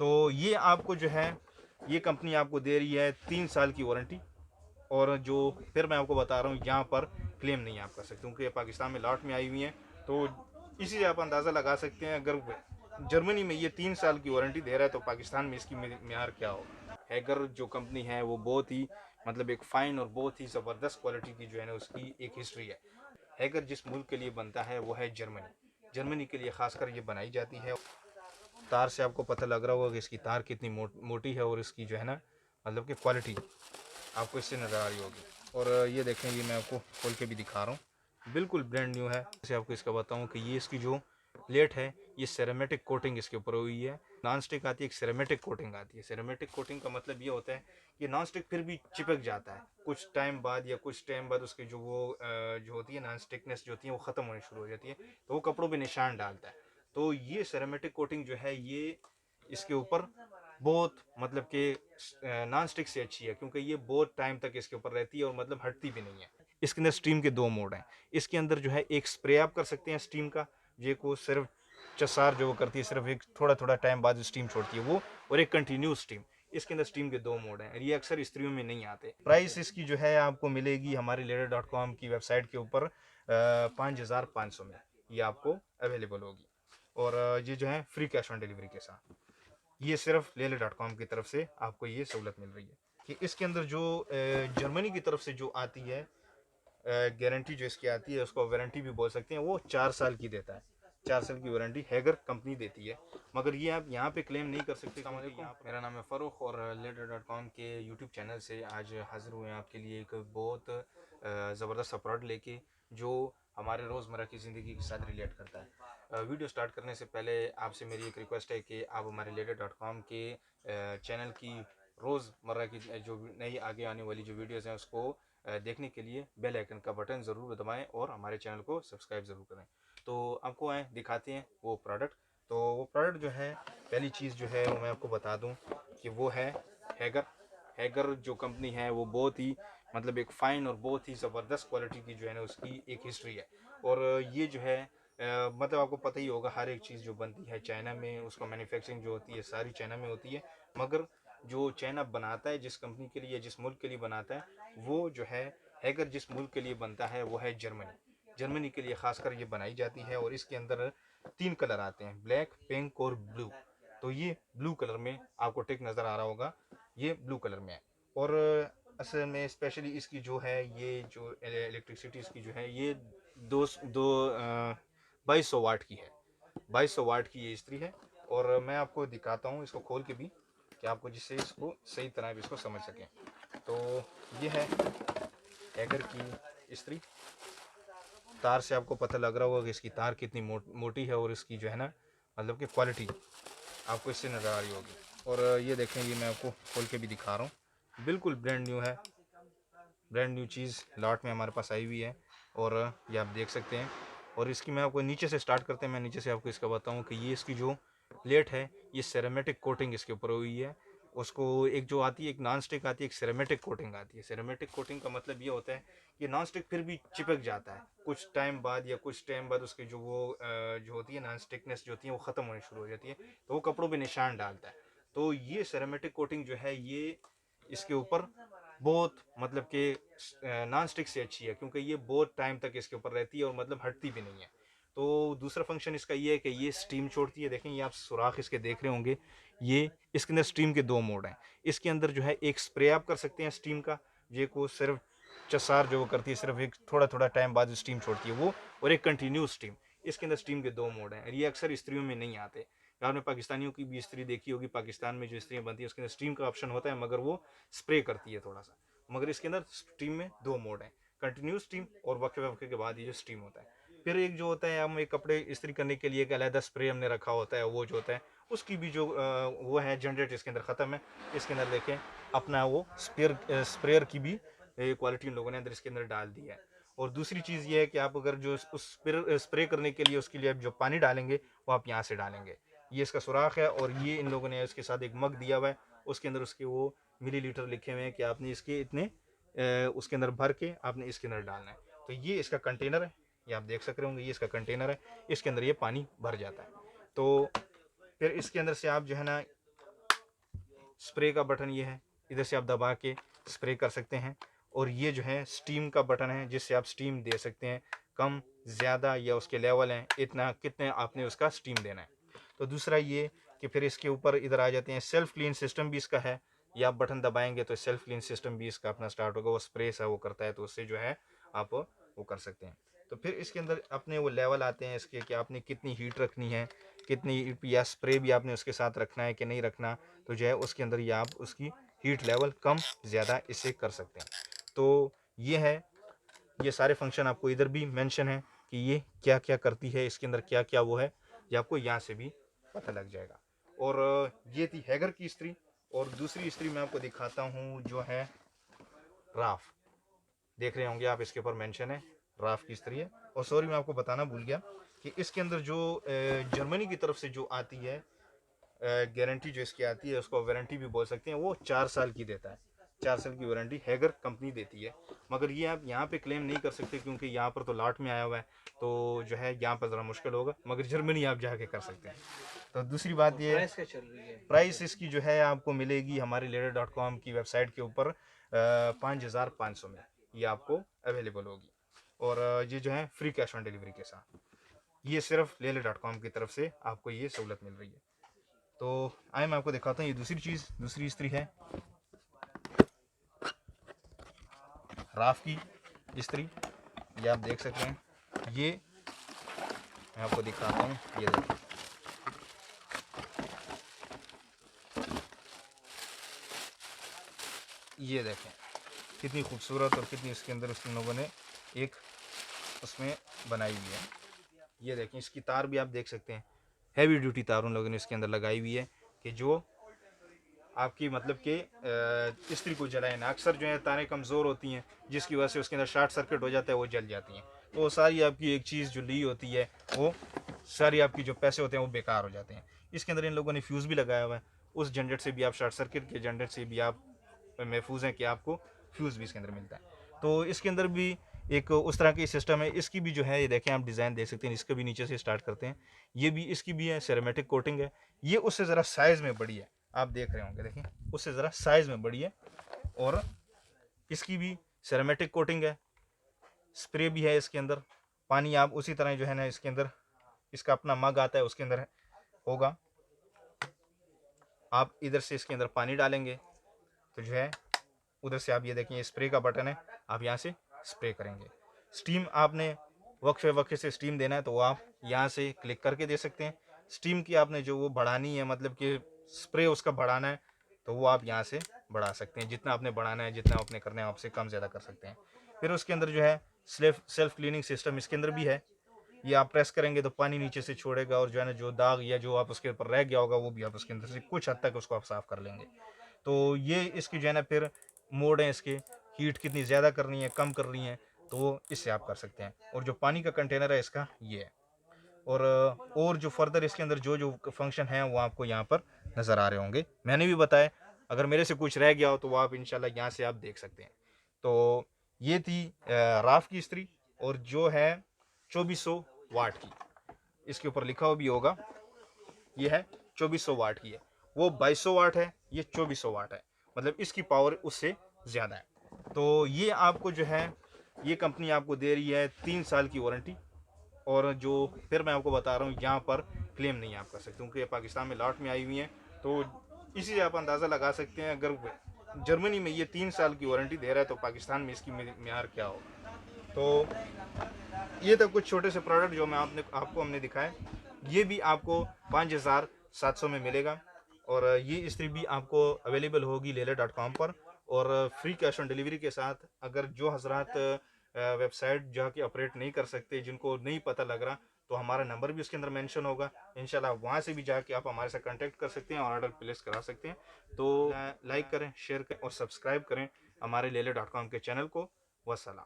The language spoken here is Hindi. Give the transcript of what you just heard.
तो ये आपको जो है, ये कंपनी आपको दे रही है 3 साल की वारंटी। और जो फिर मैं आपको बता रहा हूँ, यहाँ पर क्लेम नहीं आप कर सकते क्योंकि ये पाकिस्तान में लॉट में आई हुई हैं। तो इसी से आप अंदाज़ा लगा सकते हैं, अगर जर्मनी में ये 3 साल की वारंटी दे रहा है तो पाकिस्तान में इसकी मेयार क्या होगा। हैगर जो कंपनी है वो बहुत ही मतलब एक फ़ाइन और बहुत ही ज़बरदस्त क्वालिटी की जो है ना उसकी एक हिस्ट्री है। हैगर जिस मुल्क के लिए बनता है वो है जर्मनी। जर्मनी के लिए खासकर ये बनाई जाती है। तार से आपको पता लग रहा होगा कि इसकी तार कितनी मोटी है और इसकी जो है ना मतलब कि क्वालिटी आपको इससे नज़र आ रही होगी। और ये देखें, ये मैं आपको खोल के भी दिखा रहा हूँ, बिल्कुल ब्रांड न्यू है। जैसे आपको इसका बताऊँ कि ये इसकी जो प्लेट है ये सेरेमेटिक कोटिंग इसके ऊपर हुई है। नॉन स्टिक आती है, एक सेरेमेटिक कोटिंग आती है। सेरेमेटिक कोटिंग का मतलब ये होता है कि नॉन स्टिक फिर भी चिपक जाता है कुछ टाइम बाद, या कुछ टाइम बाद उसकी जो वो जो होती है नॉन स्टिकनेस जो होती है वो ख़त्म होनी शुरू हो जाती है, तो वो कपड़ों पर निशान डालता है। तो ये सेरेमेटिक कोटिंग जो है ये इसके ऊपर बहुत मतलब कि नॉन स्टिक से अच्छी है, क्योंकि ये बहुत टाइम तक इसके ऊपर रहती है और मतलब हटती भी नहीं है। इसके अंदर स्टीम के 2 मोड हैं। इसके अंदर जो है एक स्प्रे आप कर सकते हैं स्टीम का, ये को सिर्फ चसार जो वो करती है, सिर्फ एक थोड़ा थोड़ा टाइम बाद स्टीम छोड़ती है वो, और एक कंटिन्यूस स्टीम। इसके अंदर स्टीम के 2 मोड हैं, ये अक्सर स्त्रियों में नहीं आते। प्राइस इसकी जो है आपको मिलेगी हमारे leather.com की वेबसाइट के ऊपर 5500 में ये आपको अवेलेबल होगी। और ये जो है फ्री कैश ऑन डिलीवरी के साथ। ये सिर्फ leather.com की तरफ से आपको ये सहूलत मिल रही है कि इसके अंदर जो जर्मनी की तरफ से जो आती है गारंटी जो इसकी आती है, उसको वारंटी भी बोल सकते हैं, वो 4 साल की देता है। 4 साल की वारंटी हैगर कंपनी देती है, मगर ये आप यहाँ पे क्लेम नहीं कर सकते। मेरा नाम है फ़ारूक और leather.com के यूट्यूब चैनल से आज हाज़िर हुए हैं आपके लिए एक बहुत ज़बरदस्त प्रोडक्ट लेके, जो हमारे रोज़मर्रा की ज़िंदगी के साथ रिलेट करता है। वीडियो स्टार्ट करने से पहले आपसे मेरी एक रिक्वेस्ट है कि आप हमारे leather.com के चैनल की रोज़मर्रा की जो नई आगे आने वाली जो वीडियोज़ हैं उसको देखने के लिए बेल आइकन का बटन ज़रूर दबाएं और हमारे चैनल को सब्सक्राइब ज़रूर करें। तो आपको आए दिखाते हैं वो प्रोडक्ट। तो वो प्रोडक्ट जो है, पहली चीज़ जो है वो मैं आपको बता दूं कि वो है हैगर। हैगर जो कंपनी है वो बहुत ही मतलब एक फ़ाइन और बहुत ही ज़बरदस्त क्वालिटी की जो है ना उसकी एक हिस्ट्री है। और ये जो है मतलब आपको पता ही होगा, हर एक चीज़ जो बनती है चाइना में, उसका मैन्युफैक्चरिंग जो होती है सारी चाइना में होती है, मगर जो चाइना बनाता है जिस कंपनी के लिए, जिस मुल्क के लिए बनाता है, वो जो है हैगर जिस मुल्क के लिए बनता है वो है जर्मनी। जर्मनी के लिए खासकर ये बनाई जाती है। और इसके अंदर 3 कलर आते हैं, ब्लैक, पिंक और ब्लू। तो ये ब्लू कलर में आपको टिक नज़र आ रहा होगा, ये ब्लू कलर में है। और असल में स्पेशली इसकी जो है ये जो इलेक्ट्रिसिटी इसकी जो है ये दो दो 2200 वाट की है। 2200 वाट की ये इस्त्री है। और मैं आपको दिखाता हूँ इसको खोल के भी, कि आपको जिससे इसको सही तरह भी इसको समझ सकें। तो ये है हैगर की इस्त्री। तार से आपको पता लग रहा होगा कि इसकी तार कितनी मोटी है और इसकी जो है ना मतलब कि क्वालिटी आपको इससे नज़र आ रही होगी। और ये देखें, ये मैं आपको खोल के भी दिखा रहा हूँ, बिल्कुल ब्रांड न्यू है। ब्रांड न्यू चीज़ लॉट में हमारे पास आई हुई है, और ये आप देख सकते हैं। और इसकी मैं आपको नीचे से स्टार्ट करते हैं, मैं नीचे से आपको इसका बताऊं कि ये इसकी जो प्लेट है ये सेरेमेटिक कोटिंग इसके ऊपर हुई है। उसको एक जो आती है, एक नॉन स्टिक आती है, एक सेरेमेटिक कोटिंग आती है। सेरेमेटिक कोटिंग का मतलब ये होता है कि नॉन स्टिक फिर भी चिपक जाता है कुछ टाइम बाद, या कुछ टाइम बाद उसकी जो वो जो होती है नॉन स्टिकनेस जो होती है वो ख़त्म होनी शुरू हो जाती है, तो वो कपड़ों पर निशान डालता है। तो ये सेरेमेटिक कोटिंग जो है ये इसके ऊपर बहुत मतलब कि नॉन स्टिक से अच्छी है, क्योंकि ये बहुत टाइम तक इसके ऊपर रहती है और मतलब हटती भी नहीं है। तो दूसरा फंक्शन इसका ये है कि ये स्टीम छोड़ती है। देखें, ये आप सुराख इसके देख रहे होंगे, ये इसके अंदर स्टीम के 2 मोड हैं। इसके अंदर जो है एक स्प्रे आप कर सकते हैं स्टीम का, ये को सिर्फ चसार जो वो करती है, सिर्फ एक थोड़ा थोड़ा टाइम बाद स्टीम छोड़ती है वो, और एक कंटिन्यूस स्टीम। इसके अंदर स्टीम के 2 मोड हैं, ये अक्सर स्त्रियों में नहीं आते। आपने पाकिस्तानियों की भी इस्त्री देखी होगी, पाकिस्तान में जो इस्त्रियाँ बनती है उसके अंदर स्टीम का ऑप्शन होता है, मगर वो स्प्रे करती है थोड़ा सा। मगर इसके अंदर स्टीम में 2 मोड हैं, कंटिन्यूस स्टीम और वक्फे वक्फे के बाद ये जो स्टीम होता है। फिर एक जो होता है, हम एक कपड़े इस्त्री करने के लिए एक अलहदा स्प्रे हमने रखा होता है, वो जो होता है उसकी भी जो वो है जनरेट इसके अंदर ख़त्म है। इसके अंदर देखें अपना वो स्प्रेयर की भी क्वालिटी उन लोगों ने अंदर इसके अंदर डाल दी है। और दूसरी चीज़ ये है कि आप अगर जो उस स्प्रे करने के लिए उसके लिए आप जो पानी डालेंगे वो आप यहाँ से डालेंगे। ये इसका सुराख है, और ये इन लोगों ने इसके साथ एक मग दिया हुआ है, उसके अंदर उसके वो मिलीलीटर लिखे हुए हैं कि आपने इसके इतने उसके अंदर भर के आपने इसके अंदर डालना है। तो ये इसका कंटेनर है, ये आप देख सक रहे होंगे, ये इसका कंटेनर है, इसके अंदर ये पानी भर जाता है। तो फिर इसके अंदर से आप जो है ना स्प्रे का बटन ये है, इधर से आप दबा के स्प्रे कर सकते हैं। और ये जो है स्टीम का बटन है, जिससे आप स्टीम दे सकते हैं, कम ज़्यादा या उसके लेवल हैं, इतना कितने आपने उसका स्टीम देना है। तो दूसरा ये कि फिर इसके ऊपर इधर आ जाते हैं, सेल्फ क्लीन सिस्टम भी इसका है। ये आप बटन दबाएंगे तो सेल्फ क्लीन सिस्टम भी इसका अपना स्टार्ट होगा, वो स्प्रे सा वो करता है, तो उससे जो है आप वो कर सकते हैं। तो फिर इसके अंदर अपने वो लेवल आते हैं इसके कि आपने कितनी हीट रखनी है, कितनी या स्प्रे भी आपने उसके साथ रखना है कि नहीं रखना, तो जो है उसके अंदर ये आप उसकी हीट लेवल कम ज़्यादा इससे कर सकते हैं। तो ये है, ये सारे फंक्शन आपको इधर भी मेंशन है कि ये क्या क्या करती है, इसके अंदर क्या क्या वो है, ये आपको यहाँ से भी पता लग जाएगा। और ये थी हैगर की इस्त्री। और दूसरी इस्त्री मैं आपको दिखाता हूँ जो है राफ, देख रहे होंगे आप, इसके ऊपर मेंशन है राफ की इस्त्री है। और सॉरी मैं आपको बताना भूल गया कि इसके अंदर जो जर्मनी की तरफ से जो आती है गारंटी जो इसकी आती है, उसको वारंटी भी बोल सकते हैं, वो 4 साल की देता है। 4 साल की वारंटी हैगर कंपनी देती है। मगर ये आप यहाँ पे क्लेम नहीं कर सकते क्योंकि यहाँ पर तो लॉट में आया हुआ है, तो जो है यहाँ पर ज़रा मुश्किल होगा, मगर जर्मनी आप जाके कर सकते हैं। तो दूसरी बात ये, प्राइस क्या चल रही है? प्राइस इसकी जो है आपको मिलेगी हमारी leather.com की वेबसाइट के ऊपर 5500 में ये आपको अवेलेबल होगी। और ये जो है फ्री कैश ऑन डिलीवरी के साथ, ये सिर्फ leather.com की तरफ से आपको ये सहूलत मिल रही है। तो आए मैं आपको दिखाता हूँ ये दूसरी चीज़, दूसरी इस्त्री है राफ की इस्त्री। ये आप देख सकते हैं, ये मैं आपको दिखाता हूँ, ये देखिए, ये देखें कितनी खूबसूरत और कितनी इसके अंदर उन लोगों ने एक उसमें बनाई हुई है। ये देखें, इसकी तार भी आप देख सकते हैं, हैवी ड्यूटी तार उन लोगों ने इसके अंदर लगाई हुई है कि जो आपकी मतलब कि इस्त्री को जलाए ना। अक्सर जो है तारें कमज़ोर होती हैं, जिसकी वजह से उसके अंदर शॉर्ट सर्किट हो जाता है, वो जल जाती हैं। तो वो सारी आपकी एक चीज़ जो ली होती है, वो सारी आपकी जो पैसे होते हैं वो बेकार हो जाते हैं। इसके अंदर इन लोगों ने फ्यूज़ भी लगाया हुआ है, उस जनरेट से भी आप, शॉर्ट सर्किट के जनरेट से भी आप महफूज हैं कि आपको फ्यूज़ भी इसके अंदर मिलता है। तो इसके अंदर भी एक उस तरह की सिस्टम है। इसकी भी जो है, ये देखें आप डिज़ाइन देख सकते हैं, इसका भी नीचे से स्टार्ट करते हैं। ये भी, इसकी भी है सेरेमेटिक कोटिंग है। ये उससे ज़रा साइज़ में बड़ी है, आप देख रहे होंगे, देखिए उससे ज़रा साइज़ में बड़ी है। और इसकी भी सेरेमेटिक कोटिंग है, स्प्रे भी है इसके अंदर। पानी आप उसी तरह जो है ना, इसके अंदर इसका अपना मग आता है, उसके अंदर होगा। आप इधर से इसके अंदर पानी डालेंगे तो जो है उधर से आप, ये देखें स्प्रे का बटन है, आप यहाँ से स्प्रे करेंगे। स्टीम आपने वक्फे वक्फे से स्टीम देना है तो वो आप यहाँ से क्लिक करके दे सकते हैं। स्टीम की आपने जो वो बढ़ानी है, मतलब कि स्प्रे उसका बढ़ाना है, तो वो आप यहाँ से बढ़ा सकते हैं। जितना आपने बढ़ाना है, जितना आपने करना है, आपसे कम ज़्यादा कर सकते हैं। फिर उसके अंदर जो है सेल्फ क्लीनिंग सिस्टम इसके अंदर भी है। ये आप प्रेस करेंगे तो पानी नीचे से छोड़ेगा, और जो है ना, जो दाग या जो आप उसके ऊपर रह गया होगा, वो भी आप उसके अंदर से कुछ हद तक उसको आप साफ़ कर लेंगे। तो ये इसकी जो है ना फिर मोड है इसके, हीट कितनी ज़्यादा करनी है, कम करनी है, तो वो इससे आप कर सकते हैं। और जो पानी का कंटेनर है इसका ये है। और जो फर्दर इसके अंदर जो जो फंक्शन हैं वो आपको यहाँ पर नज़र आ रहे होंगे, मैंने भी बताया। अगर मेरे से कुछ रह गया हो तो वो आप इंशाल्लाह यहाँ से आप देख सकते हैं। तो ये थी राफ की इस्त्री, और जो है 2400 वाट की, इसके ऊपर लिखा हुआ भी होगा, ये है 2400 वाट की है। वो 2200 वाट है, ये 2400 वाट है, मतलब इसकी पावर उससे ज़्यादा है। तो ये आपको जो है, ये कंपनी आपको दे रही है 3 साल की वारंटी। और जो फिर मैं आपको बता रहा हूँ, यहाँ पर क्लेम नहीं आप कर सकते क्योंकि ये पाकिस्तान में लॉट में आई हुई हैं। तो इसी से आप अंदाज़ा लगा सकते हैं, अगर जर्मनी में ये 3 साल की वारंटी दे रहा है तो पाकिस्तान में इसकी म्यार क्या होगा। तो ये तो कुछ छोटे से प्रोडक्ट जो मैं आपको हमने दिखाए, ये भी आपको 5700 में मिलेगा। और ये इस्त्री भी आपको अवेलेबल होगी leather.com पर, और फ्री कैश ऑन डिलीवरी के साथ। अगर जो हजरात वेबसाइट जाके ऑपरेट नहीं कर सकते, जिनको नहीं पता लग रहा, तो हमारा नंबर भी उसके अंदर मेंशन होगा, इंशाल्लाह वहाँ से भी जाके आप हमारे साथ कांटेक्ट कर सकते हैं और ऑर्डर प्लेस करा सकते हैं। तो लाइक करें, शेयर करें और सब्सक्राइब करें हमारे leather.com के चैनल को। वस्सलाम।